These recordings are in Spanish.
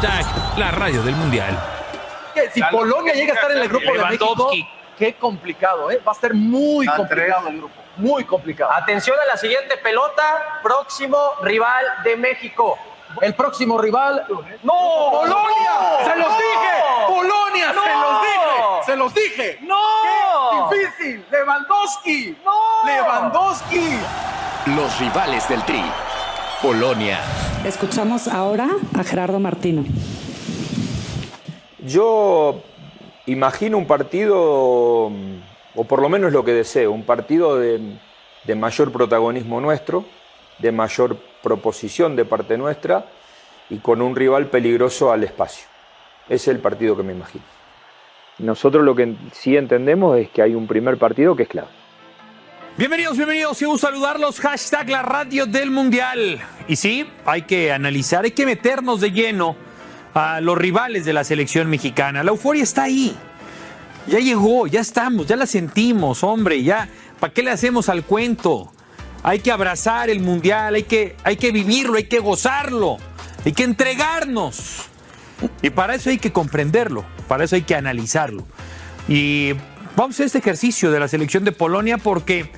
Hashtag la radio del Mundial. Si Polonia llega a estar en el grupo de México, qué complicado, ¿eh? Va a ser muy complicado el grupo. Muy complicado. Atención a la siguiente pelota. Próximo rival de México. El próximo rival. ¡No! ¡Polonia! ¡No! ¡Se los dije! ¡Polonia! ¡No! ¡Se los dije! ¡No! ¡Qué difícil! ¡Lewandowski! ¡No! ¡Lewandowski! Los rivales del Tri. Polonia. Escuchamos ahora a Gerardo Martino. Yo imagino un partido, o por lo menos lo que deseo, un partido de mayor protagonismo nuestro, de mayor proposición de parte nuestra y con un rival peligroso al espacio. Ese es el partido que me imagino. Nosotros lo que sí entendemos es que hay un primer partido que es clave. Bienvenidos, y un saludarlos. Hashtag la radio del Mundial. Y sí, hay que analizar, hay que meternos de lleno a los rivales de la selección mexicana. La euforia está ahí. Ya llegó, ya estamos, ya la sentimos, hombre. Ya, ¿para qué le hacemos al cuento? Hay que abrazar el Mundial, hay que vivirlo, hay que gozarlo, hay que entregarnos. Y para eso hay que comprenderlo, para eso hay que analizarlo. Y vamos a hacer este ejercicio de la selección de Polonia porque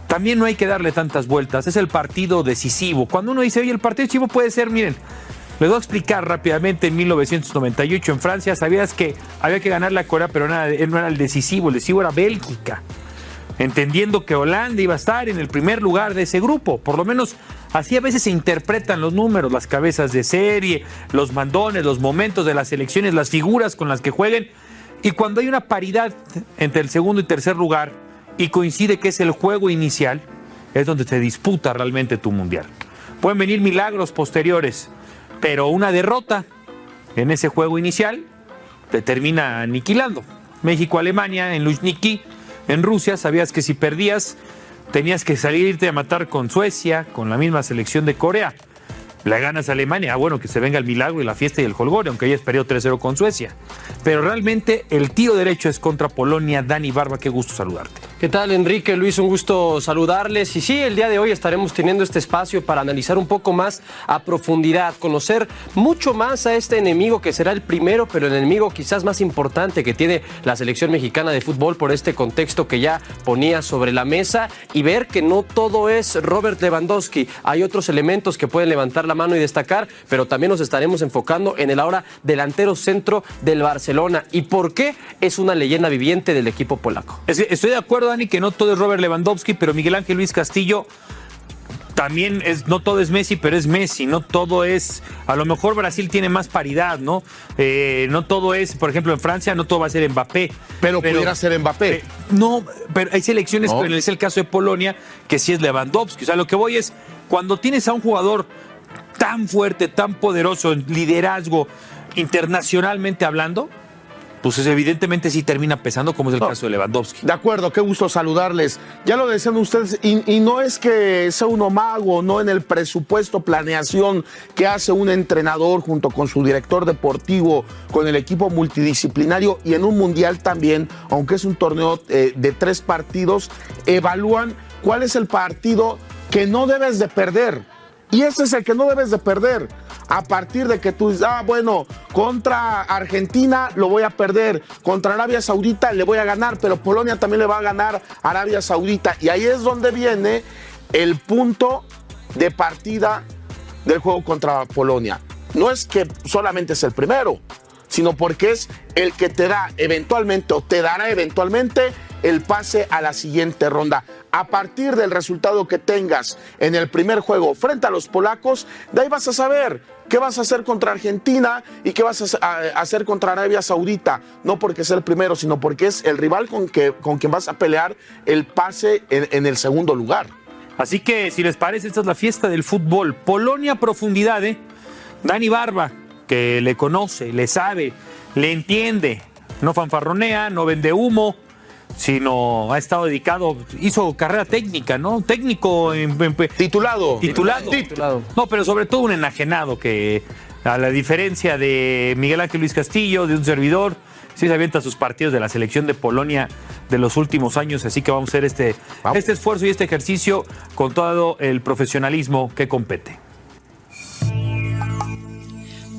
también no hay que darle tantas vueltas. Es el partido decisivo. Cuando uno dice, oye, el partido decisivo puede ser, miren, les voy a explicar rápidamente. En 1998 en Francia, sabías que había que ganar la Corea, pero no era el decisivo era Bélgica. Entendiendo que Holanda iba a estar en el primer lugar de ese grupo. Por lo menos así a veces se interpretan los números, las cabezas de serie, los mandones, los momentos de las selecciones, las figuras con las que jueguen. Y cuando hay una paridad entre el segundo y tercer lugar y coincide que es el juego inicial, es donde se disputa realmente tu mundial. Pueden venir milagros posteriores, pero una derrota en ese juego inicial te termina aniquilando. México-Alemania en Luzhniki, en Rusia, sabías que si perdías tenías que salirte a matar con Suecia, con la misma selección de Corea. Le ganas a Alemania, bueno, que se venga el milagro y la fiesta y el jolgorio, aunque hayas perdido 3-0 con Suecia. Pero realmente el tiro derecho es contra Polonia. Dani Barba, qué gusto saludarte. ¿Qué tal, Enrique, Luis? Un gusto saludarles. Y sí, el día de hoy estaremos teniendo este espacio para analizar un poco más a profundidad, conocer mucho más a este enemigo que será el primero, pero el enemigo quizás más importante que tiene la selección mexicana de fútbol por este contexto que ya ponía sobre la mesa, y ver que no todo es Robert Lewandowski. Hay otros elementos que pueden levantar la mano y destacar, pero también nos estaremos enfocando en el ahora delantero centro del Barcelona. ¿Y por qué? Es una leyenda viviente del equipo polaco. Estoy de acuerdo, Dani, que no todo es Robert Lewandowski, pero Miguel Ángel Luis Castillo también es, no todo es Messi, pero es Messi, no todo es, a lo mejor Brasil tiene más paridad, ¿no? No todo es, por ejemplo, en Francia no todo va a ser Mbappé. Pero pudiera ser Mbappé. No, pero hay selecciones, no. Pero es el caso de Polonia, que sí es Lewandowski. O sea, lo que voy es, cuando tienes a un jugador tan fuerte, tan poderoso en liderazgo, internacionalmente hablando, pues evidentemente sí termina pesando, como es el caso de Lewandowski. De acuerdo, qué gusto saludarles. Ya lo decían ustedes, y no es que sea uno mago, no en el presupuesto, planeación que hace un entrenador junto con su director deportivo, con el equipo multidisciplinario, y en un mundial también, aunque es un torneo de 3 partidos, evalúan cuál es el partido que no debes de perder. Y ese es el que no debes de perder. A partir de que tú dices, bueno, contra Argentina lo voy a perder, contra Arabia Saudita le voy a ganar, pero Polonia también le va a ganar a Arabia Saudita. Y ahí es donde viene el punto de partida del juego contra Polonia. No es que solamente es el primero, sino porque es el que te da eventualmente, o te dará eventualmente, el pase a la siguiente ronda. A partir del resultado que tengas en el primer juego frente a los polacos, de ahí vas a saber qué vas a hacer contra Argentina y qué vas a hacer contra Arabia Saudita. No porque sea el primero, sino porque es el rival con quien vas a pelear el pase en el segundo lugar. Así que, si les parece, esta es la fiesta del fútbol. Polonia, profundidad, Dani Barba, que le conoce, le sabe, le entiende, no fanfarronea, no vende humo, sino ha estado dedicado, hizo carrera técnica, ¿no? Técnico titulado. No, pero sobre todo un enajenado que, a la diferencia de Miguel Ángel Luis Castillo, de un servidor, sí se avienta sus partidos de la selección de Polonia de los últimos años, así que vamos a hacer este esfuerzo y este ejercicio con todo el profesionalismo que compete.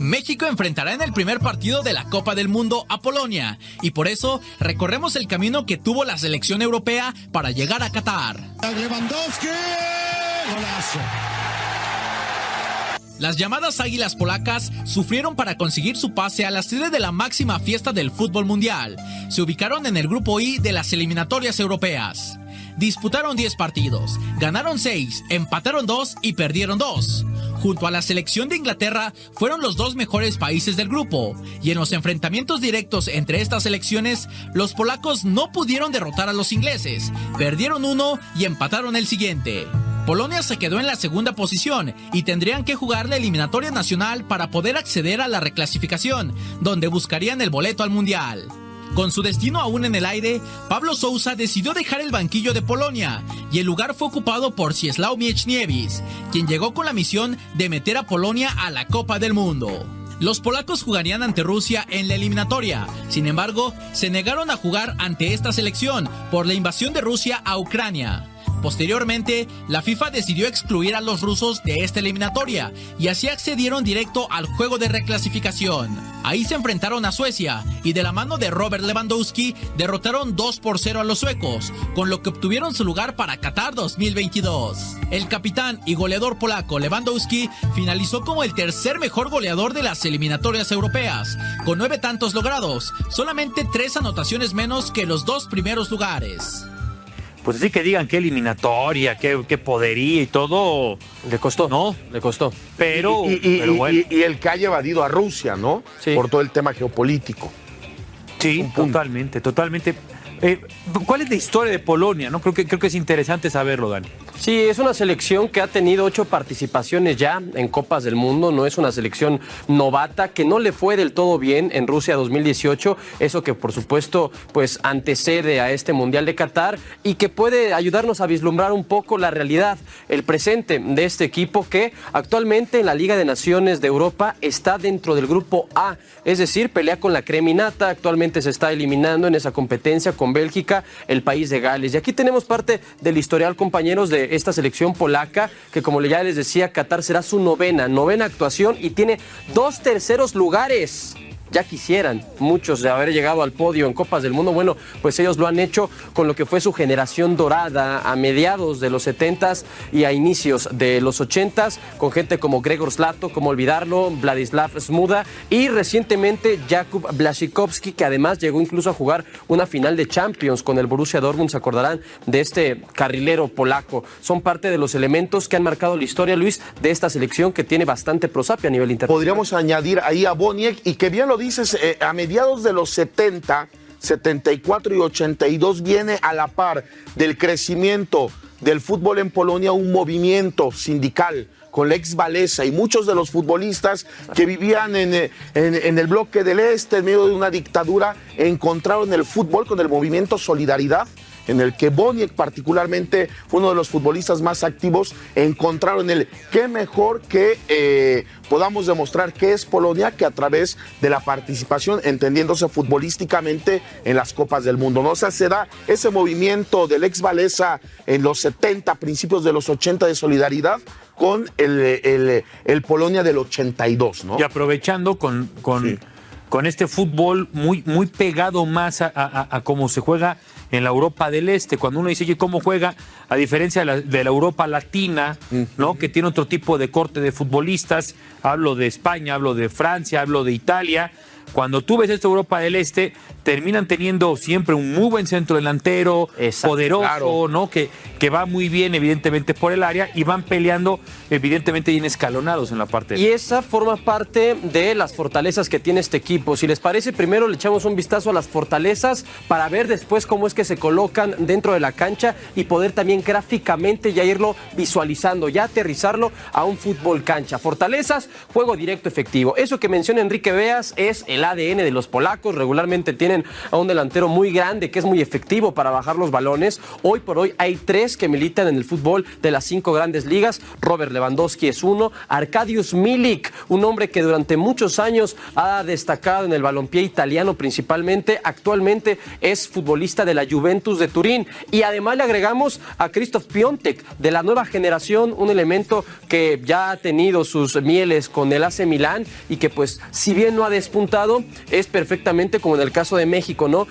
México enfrentará en el primer partido de la Copa del Mundo a Polonia y por eso recorremos el camino que tuvo la selección europea para llegar a Qatar. Lewandowski, golazo. Las llamadas águilas polacas sufrieron para conseguir su pase a la sede de la máxima fiesta del fútbol mundial. Se ubicaron en el grupo I de las eliminatorias europeas. Disputaron 10 partidos, ganaron 6, empataron 2 y perdieron 2. Junto a la selección de Inglaterra, fueron los 2 mejores países del grupo, y en los enfrentamientos directos entre estas selecciones, los polacos no pudieron derrotar a los ingleses, perdieron 1 y empataron el siguiente. Polonia se quedó en la segunda posición y tendrían que jugar la eliminatoria nacional para poder acceder a la reclasificación, donde buscarían el boleto al Mundial. Con su destino aún en el aire, Pablo Sousa decidió dejar el banquillo de Polonia y el lugar fue ocupado por Czesław Mieczniewicz, quien llegó con la misión de meter a Polonia a la Copa del Mundo. Los polacos jugarían ante Rusia en la eliminatoria, sin embargo, se negaron a jugar ante esta selección por la invasión de Rusia a Ucrania. Posteriormente, la FIFA decidió excluir a los rusos de esta eliminatoria y así accedieron directo al juego de reclasificación. Ahí se enfrentaron a Suecia y de la mano de Robert Lewandowski derrotaron 2-0 a los suecos, con lo que obtuvieron su lugar para Qatar 2022. El capitán y goleador polaco Lewandowski finalizó como el tercer mejor goleador de las eliminatorias europeas, con 9 tantos logrados, solamente 3 anotaciones menos que los 2 primeros lugares. Pues así que digan qué eliminatoria, qué podería y todo. Le costó, ¿no? Le costó. Pero bueno. Y el que ha evadido a Rusia, ¿no? Sí. Por todo el tema geopolítico. Sí, totalmente. ¿Cuál es la historia de Polonia? ¿No? Creo que es interesante saberlo, Dani. Sí, es una selección que ha tenido 8 participaciones ya en Copas del Mundo, no es una selección novata, que no le fue del todo bien en Rusia 2018, eso que por supuesto pues antecede a este Mundial de Qatar y que puede ayudarnos a vislumbrar un poco la realidad, el presente de este equipo que actualmente en la Liga de Naciones de Europa está dentro del grupo A, es decir, pelea con la creminata, actualmente se está eliminando en esa competencia con Bélgica, el país de Gales. Y aquí tenemos parte del historial, compañeros, de esta selección polaca, que como ya les decía, Qatar será su novena actuación y tiene 2 terceros lugares. Ya quisieran muchos de haber llegado al podio en Copas del Mundo. Bueno, pues ellos lo han hecho con lo que fue su generación dorada a mediados de los 70s y a inicios de los 80s, con gente como Gregor Zlato, como olvidarlo, Vladislav Smuda y recientemente Jakub Błaszczykowski, que además llegó incluso a jugar una final de Champions con el Borussia Dortmund. Se acordarán de este carrilero polaco. Son parte de los elementos que han marcado la historia, Luis, de esta selección que tiene bastante prosapia a nivel internacional. Podríamos añadir ahí a Boniek, y que bien lo dices, a mediados de los 70, 74 y 82 viene a la par del crecimiento del fútbol en Polonia un movimiento sindical con Lech Walesa y muchos de los futbolistas que vivían en el bloque del Este, en medio de una dictadura, encontraron el fútbol con el movimiento Solidaridad, en el que Boniek particularmente fue uno de los futbolistas más activos. Encontraron el qué mejor que podamos demostrar qué es Polonia que a través de la participación, entendiéndose futbolísticamente, en las Copas del Mundo, ¿no? O sea, se da ese movimiento del Lech Walesa en los 70, principios de los 80 de solidaridad con el Polonia del 82, ¿no? Y aprovechando con este fútbol muy pegado más a cómo se juega en la Europa del Este. Cuando uno dice, ¿cómo juega? A diferencia de la Europa Latina, ¿no? Que tiene otro tipo de corte de futbolistas. Hablo de España, hablo de Francia, hablo de Italia. Cuando tú ves esta Europa del Este, terminan teniendo siempre un muy buen centro delantero, poderoso, claro, ¿no? Que va muy bien, evidentemente, por el área, y van peleando, evidentemente, bien escalonados en la parte. Y esa forma parte de las fortalezas que tiene este equipo. Si les parece, primero le echamos un vistazo a las fortalezas para ver después cómo es que se colocan dentro de la cancha y poder también gráficamente ya irlo visualizando, ya aterrizarlo a un fútbol cancha. Fortalezas, juego directo efectivo. Eso que menciona Enrique Beas es el ADN de los polacos, regularmente tienen tienen a un delantero muy grande que es muy efectivo para bajar los balones. Hoy por hoy hay 3 que militan en el fútbol de las 5 grandes ligas. Robert Lewandowski es uno, Arkadiusz Milik, un hombre que durante muchos años ha destacado en el balompié italiano principalmente, actualmente es futbolista de la Juventus de Turín, y además le agregamos a Krzysztof Piątek de la nueva generación, un elemento que ya ha tenido sus mieles con el AC Milán y que pues si bien no ha despuntado, es perfectamente como en el caso de México, ¿no?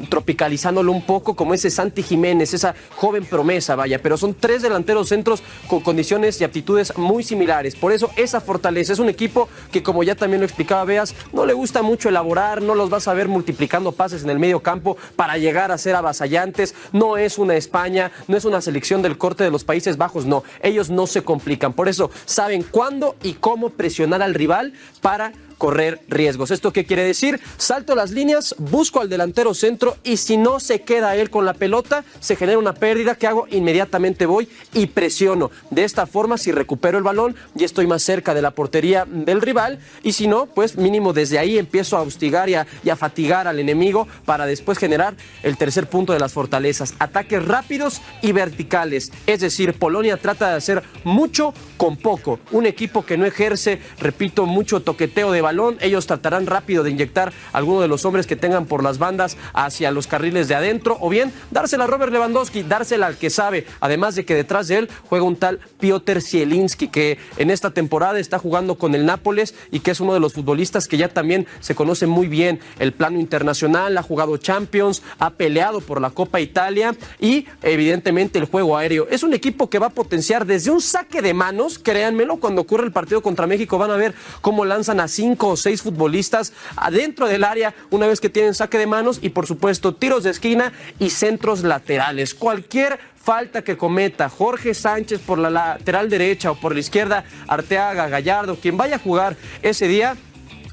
Tropicalizándolo un poco como ese Santi Jiménez, esa joven promesa, vaya, pero son 3 delanteros centros con condiciones y aptitudes muy similares. Por eso esa fortaleza es un equipo que, como ya también lo explicaba Beas, no le gusta mucho elaborar, no los vas a ver multiplicando pases en el medio campo para llegar a ser avasallantes. No es una España, no es una selección del corte de los Países Bajos, no, ellos no se complican. Por eso saben cuándo y cómo presionar al rival para correr riesgos. ¿Esto qué quiere decir? Salto las líneas, busco al delantero centro y si no se queda él con la pelota, se genera una pérdida. ¿Qué hago? Inmediatamente voy y presiono. De esta forma, si recupero el balón, ya estoy más cerca de la portería del rival, y si no, pues mínimo desde ahí empiezo a hostigar y a fatigar al enemigo para después generar el tercer punto de las fortalezas. Ataques rápidos y verticales. Es decir, Polonia trata de hacer mucho con poco. Un equipo que no ejerce, repito, mucho toqueteo de balón. Ellos tratarán rápido de inyectar a alguno de los hombres que tengan por las bandas hacia los carriles de adentro, o bien dársela a Robert Lewandowski, dársela al que sabe, además de que detrás de él juega un tal Piotr Zielinski, que en esta temporada está jugando con el Nápoles y que es uno de los futbolistas que ya también se conoce muy bien el plano internacional, ha jugado Champions, ha peleado por la Copa Italia y evidentemente el juego aéreo. Es un equipo que va a potenciar desde un saque de manos, créanmelo, cuando ocurre el partido contra México van a ver cómo lanzan a 5 o 6 futbolistas adentro del área una vez que tienen saque de manos, y por supuesto tiros de esquina y centros laterales. Cualquier falta que cometa Jorge Sánchez por la lateral derecha o por la izquierda, Arteaga, Gallardo, quien vaya a jugar ese día,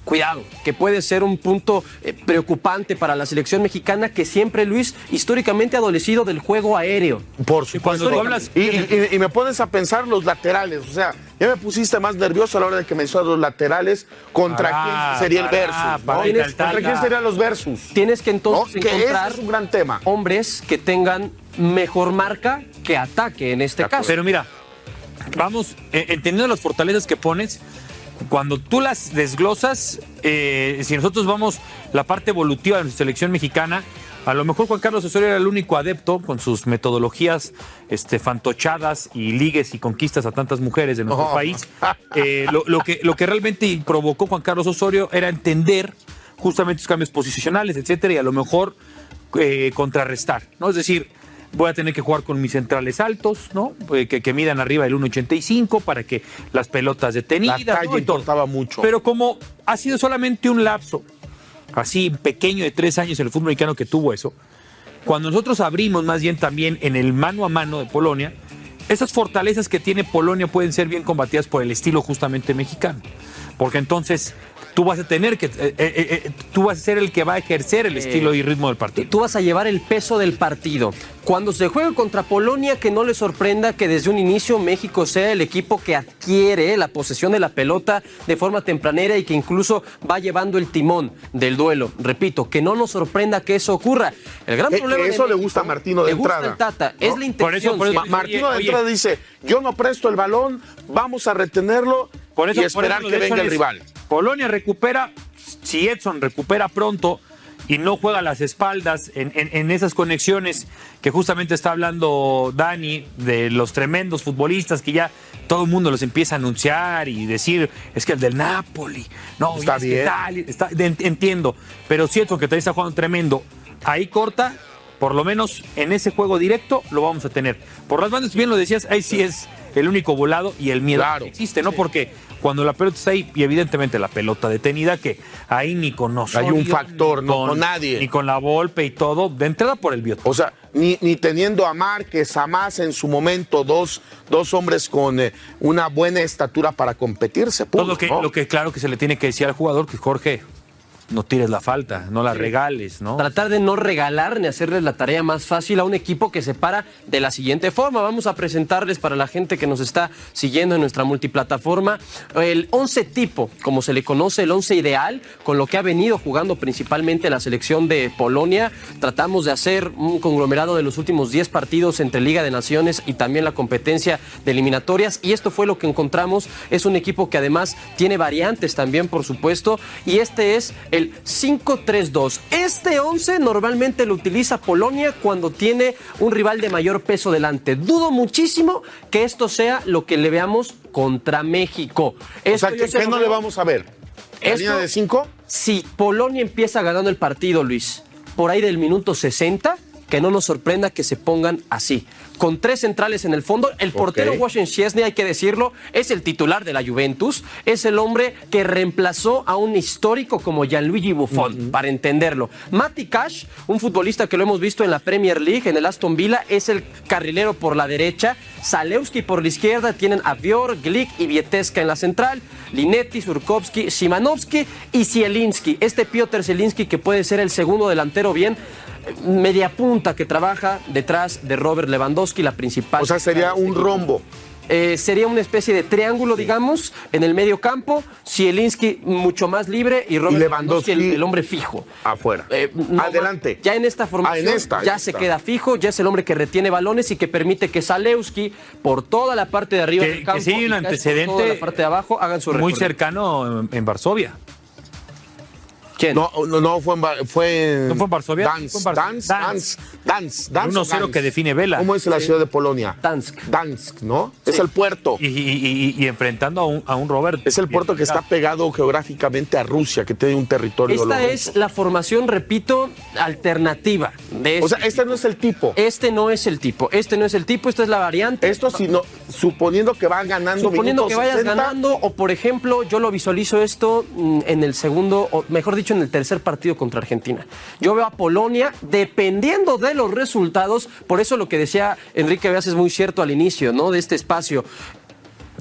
cuidado, que puede ser un punto preocupante para la selección mexicana, que siempre, Luis, históricamente ha adolecido del juego aéreo. Por supuesto. Cuando hablas... y me pones a pensar los laterales, o sea, ya me pusiste más nervioso a la hora de que mencionas los laterales. ¿Contra quién sería el versus? ¿No? ¿Contra quién serían los versus? Tienes que entonces encontrar es un gran tema. Hombres que tengan mejor marca que ataque en este caso. Pero mira, vamos, entendiendo las fortalezas que pones, cuando tú las desglosas, si nosotros vamos la parte evolutiva de nuestra selección mexicana, a lo mejor Juan Carlos Osorio era el único adepto con sus metodologías fantochadas y ligues y conquistas a tantas mujeres de nuestro país. Lo que realmente provocó Juan Carlos Osorio era entender justamente sus cambios posicionales, etcétera, y a lo mejor contrarrestar, ¿no? Es decir, voy a tener que jugar con mis centrales altos, ¿no? Que midan arriba del 1.85 para que las pelotas detenidas. La talla importaba mucho. Pero como ha sido solamente un lapso así pequeño de 3 años en el fútbol mexicano que tuvo eso, cuando nosotros abrimos más bien también en el mano a mano de Polonia, esas fortalezas que tiene Polonia pueden ser bien combatidas por el estilo justamente mexicano. Porque entonces tú vas a tener que, tú vas a ser el que va a ejercer el estilo y ritmo del partido. Tú vas a llevar el peso del partido. Cuando se juegue contra Polonia, que no le sorprenda que desde un inicio México sea el equipo que adquiere la posesión de la pelota de forma tempranera y que incluso va llevando el timón del duelo. Repito, que no nos sorprenda que eso ocurra. El gran problema que eso de le México, gusta a Martino de entrada. Le gusta el Tata, ¿no? Es la intención. Por eso, Martino de entrada dice, yo no presto el balón, vamos a retenerlo y esperar que venga el rival. Polonia recupera, si Edson recupera pronto y no juega a las espaldas en esas conexiones que justamente está hablando Dani, de los tremendos futbolistas que ya todo el mundo los empieza a anunciar y decir, es que el del Napoli, no, está bien. Entiendo, pero si Edson que también está jugando tremendo, ahí corta, por lo menos en ese juego directo lo vamos a tener. Por las bandas, bien lo decías, ahí sí es el único volado y el miedo que existe, ¿no? Sí. Porque cuando la pelota está ahí, y evidentemente la pelota detenida, que ahí ni con nosotros. Hay un factor, no con nadie. Ni con la Volpe y todo, de entrada por el biotipo. O sea, ni teniendo a Márquez, a Mas en su momento, dos hombres con una buena estatura para competirse. Todo lo que claro que se le tiene que decir al jugador, que Jorge, no tires la falta, no la regales, ¿no? Tratar de no regalar ni hacerles la tarea más fácil a un equipo que se para de la siguiente forma. Vamos a presentarles para la gente que nos está siguiendo en nuestra multiplataforma el 11 tipo, como se le conoce, el 11 ideal, con lo que ha venido jugando principalmente la selección de Polonia. Tratamos de hacer un conglomerado de los últimos 10 partidos entre Liga de Naciones y también la competencia de eliminatorias, y esto fue lo que encontramos. Es un equipo que además tiene variantes también, por supuesto, y este es el 5-3-2. Este 11 normalmente lo utiliza Polonia cuando tiene un rival de mayor peso delante. Dudo muchísimo que esto sea lo que le veamos contra México. O sea, ¿qué no le vamos a ver? ¿La línea de 5? Si Polonia empieza ganando el partido, Luis, por ahí del minuto 60, que no nos sorprenda que se pongan así. Con 3 centrales en el fondo, el portero Wojciech Szczesny, hay que decirlo, es el titular de la Juventus, es el hombre que reemplazó a un histórico como Gianluigi Buffon, para entenderlo. Mati Cash, un futbolista que lo hemos visto en la Premier League, en el Aston Villa, es el carrilero por la derecha, Zalewski por la izquierda, tienen a Vior, Glick y Vieteska en la central, Linetti, Surkowski, Szymanowski y Zielinski. Este Piotr Zielinski, que puede ser el segundo delantero bien, media punta, que trabaja detrás de Robert Lewandowski, la principal. O sea, sería un rombo. Sería una especie de triángulo, digamos, en el medio campo. Zielinski mucho más libre y Robert Lewandowski el hombre fijo. Afuera. Adelante. Ya en esta formación se queda fijo, ya es el hombre que retiene balones y que permite que Zalewski, por toda la parte de arriba del campo, que sí hay un antecedente por toda la parte de abajo, hagan su muy recorrido. cercano en Varsovia. ¿Quién? No fue en Varsovia. Dansk. 1-0 que define Vela. ¿Cómo es la ciudad de Polonia? Dansk, ¿no? Sí. Es el puerto. Y enfrentando a un Robert. Es el puerto que está pegado geográficamente a Rusia, que tiene un territorio. Esta es la formación, repito, alternativa. O sea, este no es el tipo. Este no es el tipo, esta es la variante. Esto suponiendo que va ganando. Suponiendo que vayas 60. ganando, o por ejemplo, yo lo visualizo esto en el segundo, o mejor dicho, en el tercer partido contra Argentina. Yo veo a Polonia, dependiendo de los resultados, por eso lo que decía Enrique Beas es muy cierto al inicio, ¿no?, de este espacio.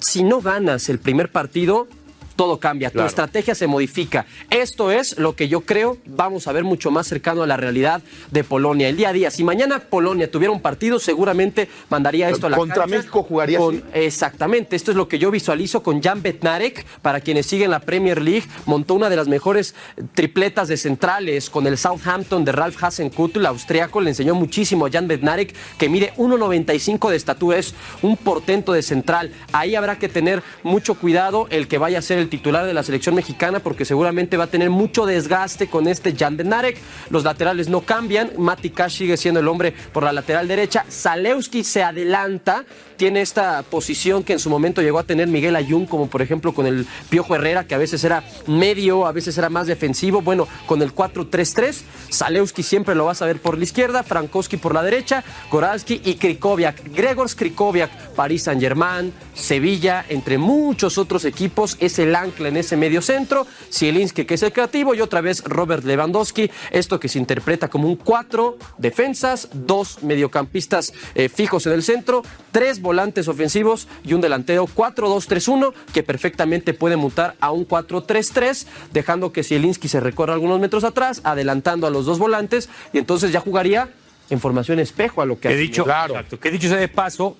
Si no ganas el primer partido, todo cambia, tu estrategia se modifica. Esto es lo que yo creo vamos a ver mucho más cercano a la realidad de Polonia, el día a día. Si mañana Polonia tuviera un partido, seguramente mandaría esto a la contra cancha. México jugaría así. Exactamente, esto es lo que yo visualizo con Jan Bednarek. Para quienes siguen la Premier League, montó una de las mejores tripletas de centrales con el Southampton de Ralf Hasenhüttl, el austriaco. Le enseñó muchísimo a Jan Bednarek, que mide 1.95 de estatura, es un portento de central. Ahí habrá que tener mucho cuidado el que vaya a ser el titular de la selección mexicana, porque seguramente va a tener mucho desgaste con este Jan Bednarek. Los laterales no cambian, Mati Cash sigue siendo el hombre por la lateral derecha, Zalewski se adelanta, tiene esta posición que en su momento llegó a tener Miguel Ayun, como por ejemplo con el Piojo Herrera, que a veces era medio, a veces era más defensivo. Bueno, con el 4-3-3, Zalewski siempre lo vas a ver por la izquierda, Frankowski por la derecha, Goralski y Krychowiak, Gregor Krychowiak, Paris Saint-Germain, Sevilla, entre muchos otros equipos, es el ancla en ese medio centro, Zielinski, que es el creativo, y otra vez Robert Lewandowski, esto que se interpreta como un 4 defensas, 2 mediocampistas fijos en el centro, 3 volantes ofensivos y un delantero, 4-2-3-1, que perfectamente puede mutar a un 4-3-3, dejando que Zielinski se recorra algunos metros atrás, adelantando a los 2 volantes, y entonces ya jugaría en formación espejo a lo que he dicho. Exacto, que he dicho sea de paso,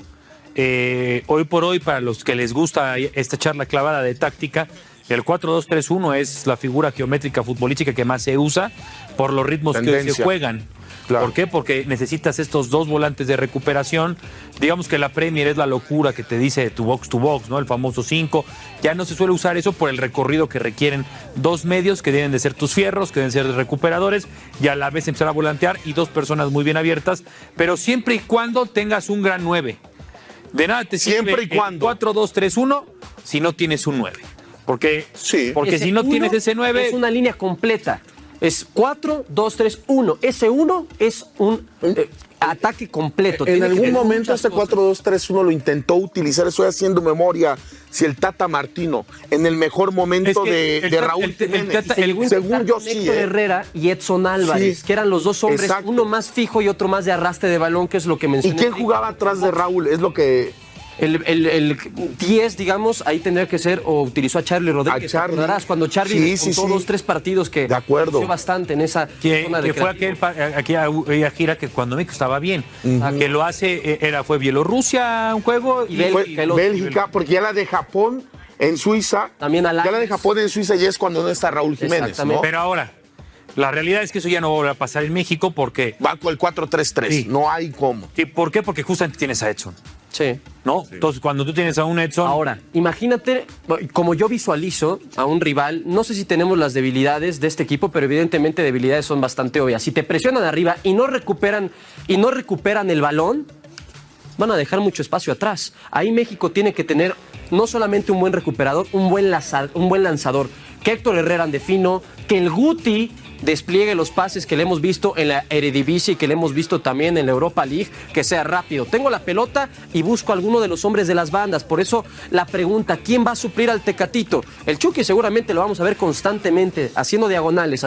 hoy por hoy, para los que les gusta esta charla clavada de táctica, el 4-2-3-1 es la figura geométrica futbolística que más se usa por los ritmos que hoy se juegan. Claro. ¿Por qué? Porque necesitas estos 2 volantes de recuperación. Digamos que la Premier es la locura que te dice tu box to box, ¿no? El famoso 5. Ya no se suele usar eso por el recorrido que requieren 2 medios que deben de ser tus fierros, que deben ser recuperadores, y a la vez empezar a volantear, y 2 personas muy bien abiertas, pero siempre y cuando tengas un gran 9. De nada te sirve siempre y cuando 4-2-3-1 si no tienes un 9. Porque si no tienes ese 9... Es una línea completa. Es 4-2-3-1. Ese 1 es un ataque completo. En algún momento este 4-2-3-1 lo intentó utilizar, estoy haciendo memoria, si el Tata Martino, en el mejor momento de Raúl Jiménez. Según yo sí. Héctor Herrera y Edson Álvarez, que eran los 2 hombres, uno más fijo y otro más de arrastre de balón, que es lo que mencioné. ¿Y quién jugaba atrás de Raúl? Es lo que... El 10, digamos, ahí tendría que ser, o utilizó a Charlie Rodríguez. A Charlie. Cuando Charlie disputó 2-3 partidos que de acuerdo. creció bastante en esa zona de que fue aquella gira que cuando México estaba bien, que lo hace, fue Bielorrusia un juego y Bélgica, porque ya la de Japón en Suiza, también ya la de Japón en Suiza ya es cuando no está Raúl Jiménez, ¿no? Pero ahora, la realidad es que eso ya no va a volver a pasar en México porque... Va con el 4-3-3, sí. No hay cómo. Sí, ¿por qué? Porque justamente tienes a Edson. Sí. ¿No? Sí. Entonces, cuando tú tienes a un Edson... Ahora, imagínate, como yo visualizo a un rival, no sé si tenemos las debilidades de este equipo, pero evidentemente debilidades son bastante obvias. Si te presionan arriba y no recuperan el balón, van a dejar mucho espacio atrás. Ahí México tiene que tener no solamente un buen recuperador, un buen lanzador. Que Héctor Herrera ande fino, que el Guti despliegue los pases que le hemos visto en la Eredivisie y que le hemos visto también en la Europa League, que sea rápido. Tengo la pelota y busco a alguno de los hombres de las bandas. Por eso la pregunta, ¿quién va a suplir al Tecatito? El Chucky seguramente lo vamos a ver constantemente, haciendo diagonales.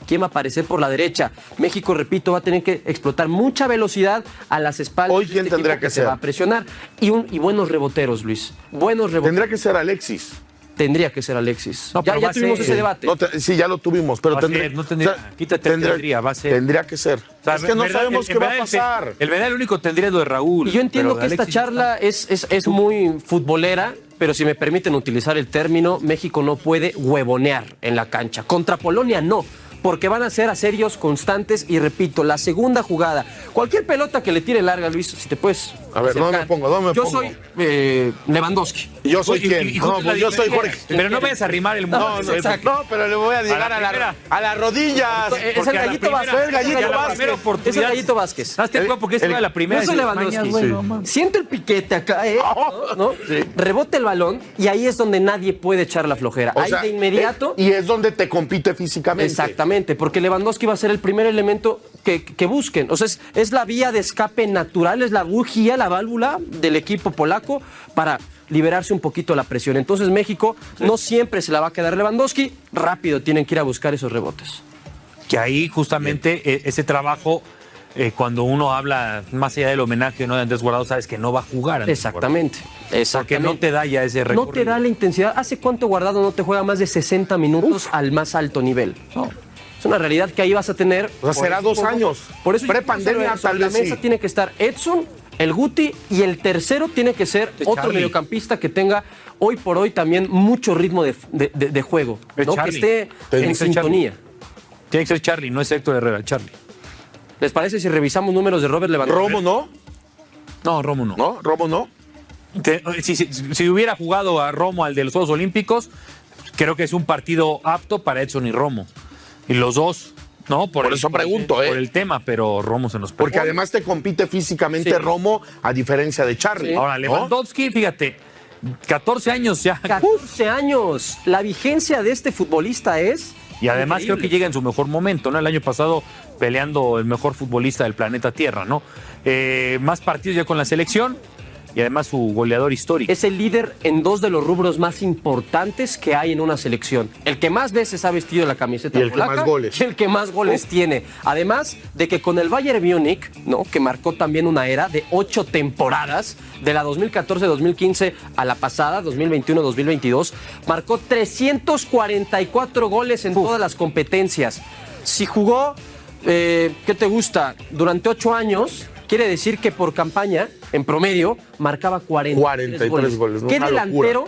¿Quién va a aparecer por la derecha? México, repito, va a tener que explotar mucha velocidad a las espaldas. Hoy, ¿quién tendría que ser? Se va a presionar. Y buenos reboteros, Luis. Buenos reboteros. Tendría que ser Alexis. Tendría que ser Alexis. No, ya tuvimos ese debate. Sí, ya lo tuvimos, pero va a ser. Tendría que ser. O sea, es que no sabemos qué va a pasar. El Venal único tendría lo de Raúl. Y yo entiendo que esta charla es muy futbolera, pero si me permiten utilizar el término, México no puede huevonear en la cancha. Contra Polonia no, porque van a ser asedios constantes y repito, la segunda jugada, cualquier pelota que le tire larga, Luis, si te puedes a ver, ¿dónde me pongo? Yo soy Lewandowski. ¿Y yo soy quién? Yo soy Jorge. Pero no vayas a arrimar el mundo. No, pero le voy a llegar a las rodillas. Es el Gallito Vázquez. Es el Gallito Vázquez. Hazte cuenta porque es la primera. Yo soy Lewandowski. Siente el piquete acá, ¿no? Rebote el balón y ahí es donde nadie puede echar la flojera. Ahí de inmediato. Y es donde te compite físicamente. Exactamente, porque Lewandowski va a ser el primer elemento que busquen. O sea, es la vía de escape natural, es la bujía, la válvula del equipo polaco para liberarse un poquito la presión. Entonces México no siempre se la va a quedar Lewandowski, rápido tienen que ir a buscar esos rebotes. Que ahí justamente ese trabajo, cuando uno habla más allá del homenaje de Andrés Guardado, sabes que no va a jugar. Exactamente. Porque no te da ya ese recorrido. No te da la intensidad. ¿Hace cuánto Guardado no te juega más de 60 minutos al más alto nivel? No. Es una realidad que ahí vas a tener. O sea, será 2 años. Por eso prepandemia, tal vez. La mesa tiene que estar Edson, el Guti, y el tercero tiene que ser otro mediocampista que tenga hoy por hoy también mucho ritmo de juego, ¿no? Que esté en sintonía. Tiene que ser Charlie, no es Héctor Herrera, Charlie. ¿Les parece si revisamos números de Robert Lewandowski? ¿Romo no? No, Romo no. ¿No? ¿Romo no? Si hubiera jugado a Romo al de los Juegos Olímpicos, creo que es un partido apto para Edson y Romo. Y los dos, ¿no? Por eso pregunto, Por el tema, pero Romo se nos pegó. Porque además te compite físicamente Romo, a diferencia de Charlie. Sí. Ahora, Lewandowski, fíjate, 14 años ya. 14 años. La vigencia de este futbolista es... Y además increíble. creo que llega en su mejor momento, ¿no? El año pasado peleando el mejor futbolista del planeta Tierra, ¿no? Más partidos ya con la selección. Y además su goleador histórico. Es el líder en 2 de los rubros más importantes que hay en una selección. El que más veces ha vestido la camiseta y el polaca, que más goles. y el que más goles tiene. Además de que con el Bayern Múnich, ¿no? Que marcó también una era de 8 temporadas, de la 2014-2015 a la pasada, 2021-2022, marcó 344 goles en todas las competencias. Si jugó, ¿qué te gusta? Durante 8 años... Quiere decir que por campaña, en promedio, marcaba 43 goles. ¿Qué delantero,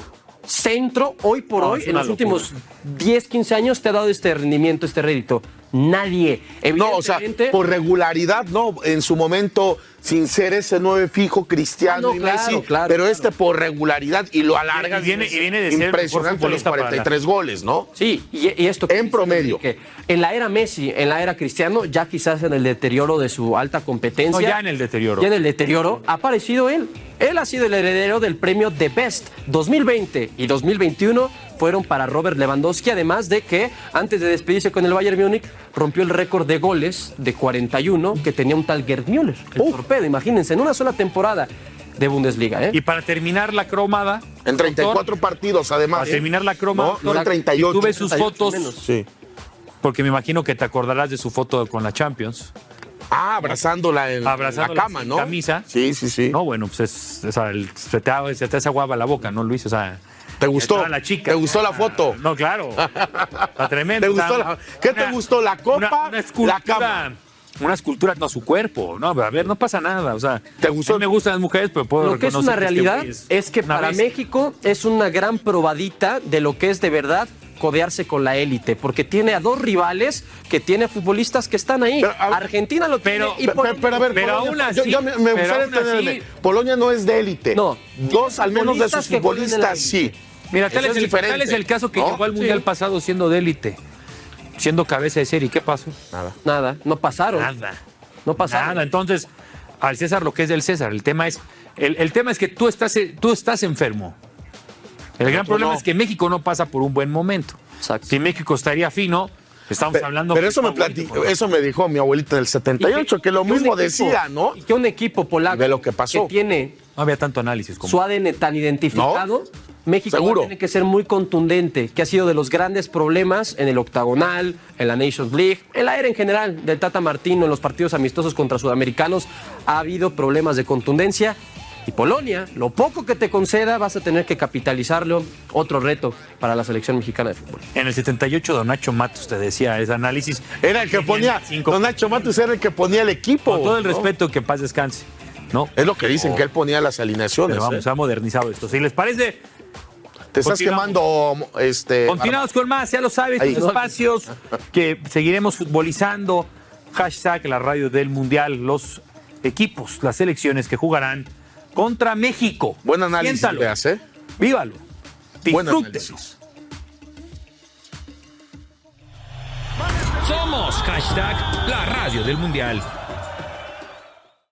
centro, hoy por hoy, en los últimos 10, 15 años, te ha dado este rendimiento, este rédito? Nadie. No, o sea, por regularidad, no. En su momento, sin ser ese 9 fijo, Cristiano y Messi, pero por regularidad y lo alarga. Y viene de ser impresionante los 43 goles, ¿no? Sí, y esto... En promedio. Que en la era Messi, en la era Cristiano, ya quizás en el deterioro de su alta competencia. No, ya en el deterioro. Ya en el deterioro ha aparecido él. Él ha sido el heredero del premio The Best. 2020 y 2021 fueron para Robert Lewandowski, además de que antes de despedirse con el Bayern Múnich rompió el récord de goles de 41 que tenía un tal Gerd Müller, el torpedo, imagínense, en una sola temporada de Bundesliga. Y para terminar la cromada... En 34 partidos, además. Para terminar la cromada... No, en 38. Tuve sus fotos... Sí. Porque me imagino que te acordarás de su foto con la Champions. Abrazándola en la cama, ¿no? Camisa. Sí. No, bueno, pues se te hace agua la boca, ¿no, Luis? O sea, ¿te gustó? La chica. ¿Te gustó la foto? No, claro. Está tremendo. ¿Qué te gustó? ¿La copa? ¿La cama? Una escultura, no, su cuerpo. No, a ver, no pasa nada. O sea, ¿te gustó? A mí me gustan las mujeres, pero puedo Lo que es una realidad es que para México es una gran probadita de lo que es de verdad codearse con la élite, porque tiene a dos rivales que tiene futbolistas que están ahí. Argentina lo tiene. Pero a ver, pero Polonia, aún así, yo me gustaría entenderme. Polonia no es de élite. No. Dos al menos de sus futbolistas sí. Mira, tal es el caso que llegó al Mundial pasado siendo de élite, siendo cabeza de serie. ¿Qué pasó? Nada, no pasaron. Nada. Entonces, al César lo que es del César. El tema es que tú estás enfermo. El gran problema es que México no pasa por un buen momento. Exacto. Si México estaría fino, estamos hablando... Pero eso me dijo mi abuelita del 78, que lo mismo decía, ¿no? Y que un equipo polaco de lo que pasó, que tiene no había tanto análisis como su ADN tan identificado, ¿no? México tiene que ser muy contundente, que ha sido de los grandes problemas en el octagonal, en la Nations League, en la era en general del Tata Martino, en los partidos amistosos contra sudamericanos, ha habido problemas de contundencia. Y Polonia, lo poco que te conceda, vas a tener que capitalizarlo. Otro reto para la selección mexicana de fútbol. En el 78, don Nacho Matos te decía ese análisis. Era el que ponía, don Nacho Matos era el que ponía el equipo. Con todo el respeto, que en paz descanse. ¿No? Es lo que dicen, que él ponía las alineaciones. Pero vamos, ha modernizado esto. Si les parece... Te estás quemando. Continuamos con más, ya lo sabes, estos espacios que seguiremos futbolizando. Hashtag la radio del Mundial, los equipos, las selecciones que jugarán contra México. Buen análisis. Siéntalo. Vívalo. Disfrútelo. Somos hashtag la radio del Mundial.